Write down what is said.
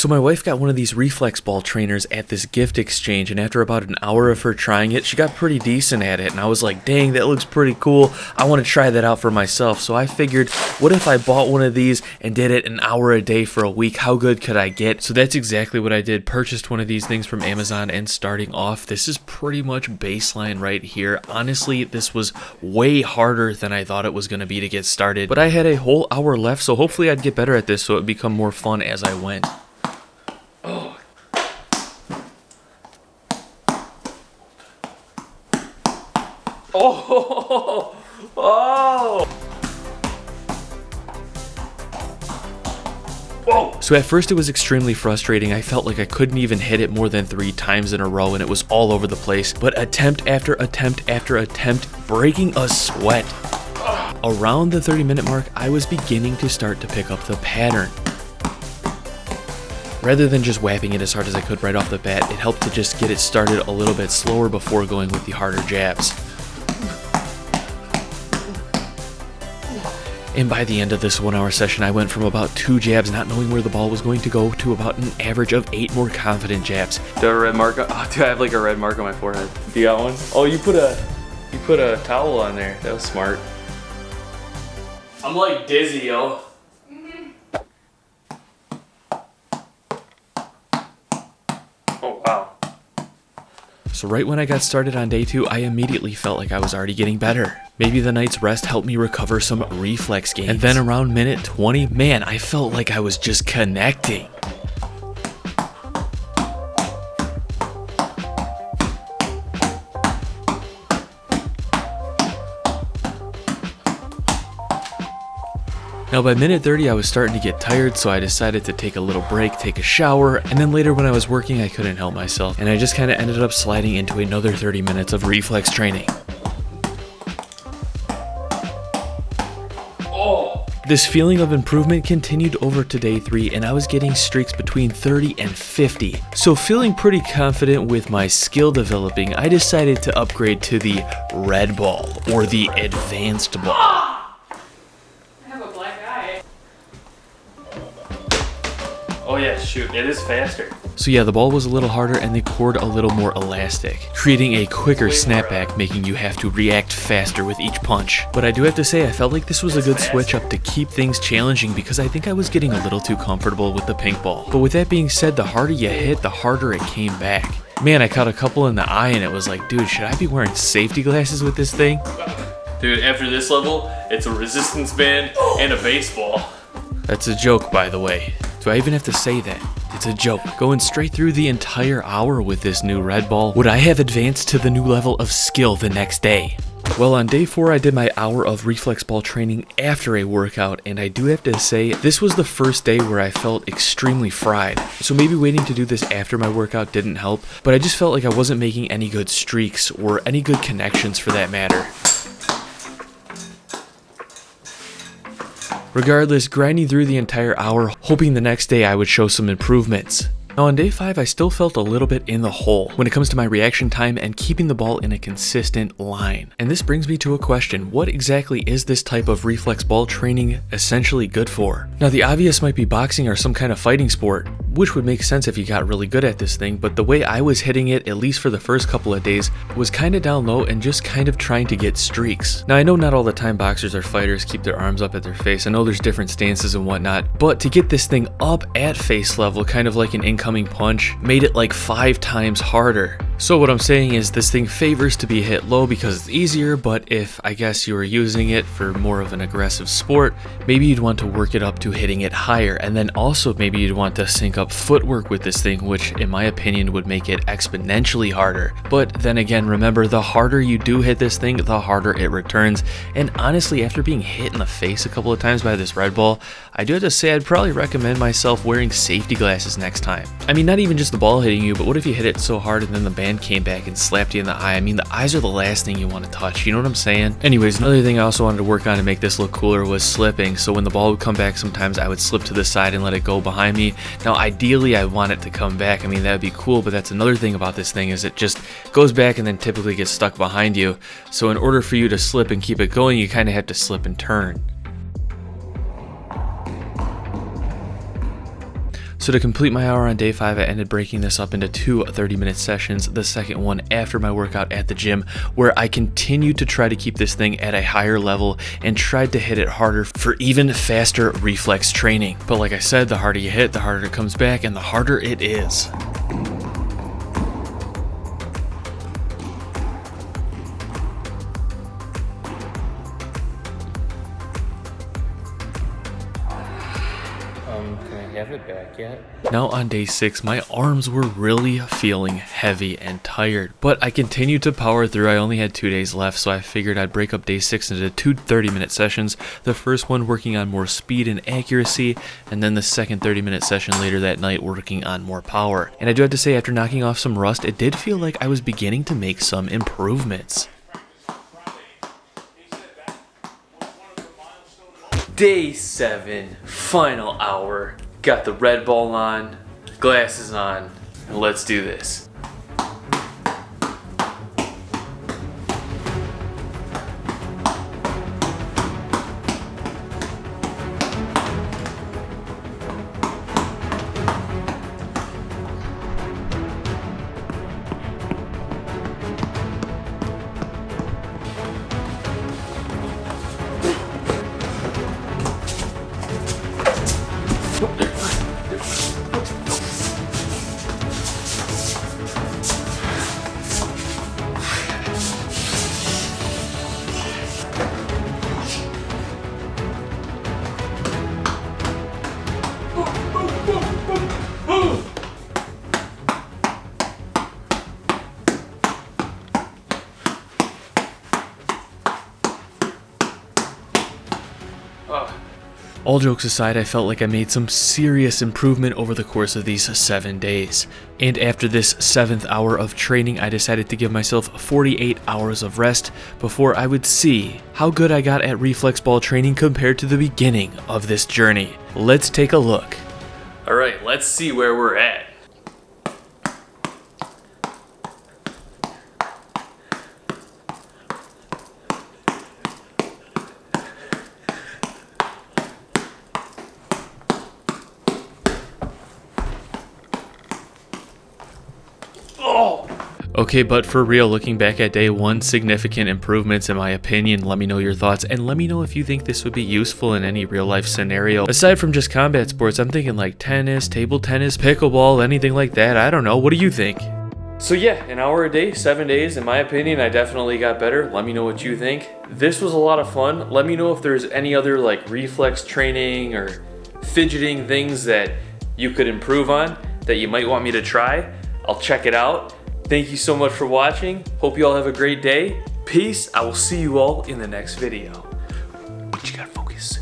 So my wife got one of these Reflex ball trainers at this gift exchange, and after about an hour of her trying it, she got pretty decent at it, and I was like, dang, that looks pretty cool. I want to try that out for myself. So I figured, what if I bought one of these and did it an hour a day for a week? How good could I get? So that's exactly what I did. Purchased one of these things from Amazon, and starting off, this is pretty much baseline right here. Honestly, this was way harder than I thought it was going to be to get started, but I had a whole hour left, so hopefully I'd get better at this so it would become more fun as I went. Oh. Oh. Oh. Whoa. So at first it was extremely frustrating. I felt like I couldn't even hit it more than 3 times in a row, and it was all over the place. But attempt after attempt after attempt, breaking a sweat. Around the 30-minute mark, I was beginning to start to pick up the pattern. Rather than just whapping it as hard as I could right off the bat, it helped to just get it started a little bit slower before going with the harder jabs. And by the end of this 1-hour session, I went from about 2 jabs, not knowing where the ball was going to go, to about an average of 8 more confident jabs. Do I have a red mark? Oh, do I have like a red mark on my forehead? Do you got one? Oh, you put a towel on there. That was smart. I'm like dizzy, yo. Oh, wow. So right when I got started on day 2, I immediately felt like I was already getting better. Maybe the night's rest helped me recover some reflex gains. And then around minute 20, man, I felt like I was just connecting. Now by minute 30 I was starting to get tired, so I decided to take a little break, take a shower, and then later when I was working I couldn't help myself, and I just kind of ended up sliding into another 30 minutes of reflex training. Oh. This feeling of improvement continued over to day 3, and I was getting streaks between 30 and 50. So feeling pretty confident with my skill developing, I decided to upgrade to the red ball, or the advanced ball. Oh yeah, shoot, it is faster. So yeah, the ball was a little harder and the cord a little more elastic, creating a quicker snapback, making you have to react faster with each punch. But I do have to say, I felt like this was a good switch up to keep things challenging, because I think I was getting a little too comfortable with the pink ball. But with that being said, the harder you hit, the harder it came back. Man, I caught a couple in the eye and it was like, dude, should I be wearing safety glasses with this thing? Dude, after this level, it's a resistance band and a baseball. That's a joke, by the way. Do I even have to say that? It's a joke. Going straight through the entire hour with this new red ball, would I have advanced to the new level of skill the next day? Well, on day 4, I did my hour of reflex ball training after a workout, and I do have to say, this was the first day where I felt extremely fried. So maybe waiting to do this after my workout didn't help, but I just felt like I wasn't making any good streaks, or any good connections for that matter. Regardless, grinding through the entire hour, hoping the next day I would show some improvements. Now on day 5, I still felt a little bit in the hole when it comes to my reaction time and keeping the ball in a consistent line. And this brings me to a question: what exactly is this type of reflex ball training essentially good for? Now the obvious might be boxing or some kind of fighting sport, which would make sense if you got really good at this thing, but the way I was hitting it, at least for the first couple of days, was kind of down low and just kind of trying to get streaks. Now I know not all the time boxers or fighters keep their arms up at their face. I know there's different stances and whatnot, but to get this thing up at face level, kind of like an incoming punch, made it like 5 times harder. So what I'm saying is this thing favors to be hit low because it's easier, but if I guess you were using it for more of an aggressive sport, maybe you'd want to work it up to hitting it higher, and then also maybe you'd want to sync up footwork with this thing, which in my opinion would make it exponentially harder. But then again, remember, the harder you do hit this thing, the harder it returns. And honestly, after being hit in the face a couple of times by this red ball, I do have to say I'd probably recommend myself wearing safety glasses next time. I mean, not even just the ball hitting you, but what if you hit it so hard and then the band came back and slapped you in the eye? I mean, the eyes are the last thing you want to touch, you know what I'm saying? Anyways, another thing I also wanted to work on to make this look cooler was slipping. So when the ball would come back, sometimes I would slip to the side and let it go behind me. Now ideally I want it to come back. I mean, that would be cool, but that's another thing about this thing, is it just goes back and then typically gets stuck behind you. So in order for you to slip and keep it going, you kind of have to slip and turn. So to complete my hour on day 5, I ended breaking this up into 2 30-minute sessions, the second one after my workout at the gym, where I continued to try to keep this thing at a higher level and tried to hit it harder for even faster reflex training. But like I said, the harder you hit, the harder it comes back and the harder it is. Can I have it back yet? Now on day 6, my arms were really feeling heavy and tired, but I continued to power through. I only had 2 days left, so I figured I'd break up day 6 into 2 30-minute sessions, the first one working on more speed and accuracy, and then the second 30-minute session later that night working on more power. And I do have to say, after knocking off some rust, it did feel like I was beginning to make some improvements. Day 7, final hour. Got the Red Bull on, glasses on, and let's do this. All jokes aside, I felt like I made some serious improvement over the course of these 7 days. And after this 7th hour of training, I decided to give myself 48 hours of rest before I would see how good I got at reflex ball training compared to the beginning of this journey. Let's take a look. All right, let's see where we're at. Okay, but for real, looking back at day 1, significant improvements in my opinion. Let me know your thoughts, and let me know if you think this would be useful in any real life scenario. Aside from just combat sports, I'm thinking like tennis, table tennis, pickleball, anything like that. I don't know, what do you think? So yeah, an hour a day, 7 days, in my opinion, I definitely got better. Let me know what you think. This was a lot of fun. Let me know if there's any other like reflex training or fidgeting things that you could improve on that you might want me to try. I'll check it out. Thank you so much for watching. Hope you all have a great day. Peace. I will see you all in the next video. But you gotta focus.